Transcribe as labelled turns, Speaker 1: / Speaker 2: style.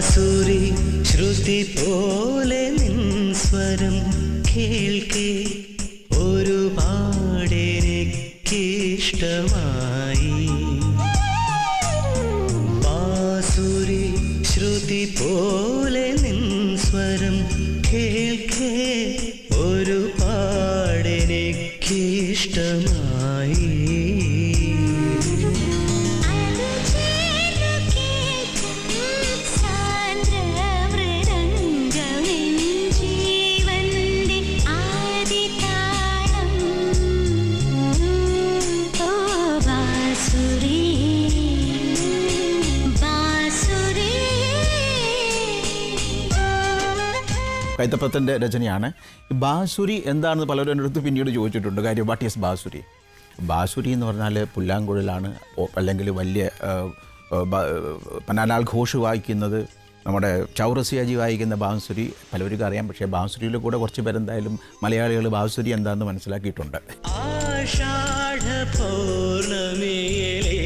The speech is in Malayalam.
Speaker 1: ബാസുരി ശ്രുതി പോലെ നിൻ സ്വരം കേൾക്കേ ഒരുപാടെനിക്കിഷ്ടമായി. ബാസുരി ശ്രുതി പോലെ നിൻ സ്വരം കേൾക്കേ ഒരുപാടെനിക്കിഷ്ടമായി.
Speaker 2: കൈതപ്രത്തിൻ്റെ രചനയാണ്. ബാസുരി എന്താണെന്ന് പലരും എൻ്റെ അടുത്ത് പിന്നീട് ചോദിച്ചിട്ടുണ്ട്. കാര്യം വാട്ട് ഈസ് ബാസുരി? ബാസുരി എന്ന് പറഞ്ഞാൽ പുല്ലാങ്കുഴലാണ്, അല്ലെങ്കിൽ വലിയ പനാലാൽ ഘോഷ് വായിക്കുന്നത്, നമ്മുടെ ചൗറസിയാജി വായിക്കുന്ന ബാൻസുരി പലവർക്കും അറിയാം. പക്ഷേ ബാൻസുരിയിൽ കൂടെ കുറച്ച് പേരെന്തായാലും മലയാളികൾ ബാൻസുരി എന്താണെന്ന് മനസ്സിലാക്കിയിട്ടുണ്ട്.
Speaker 1: ആഷാഢ പൗർണമിയിലെ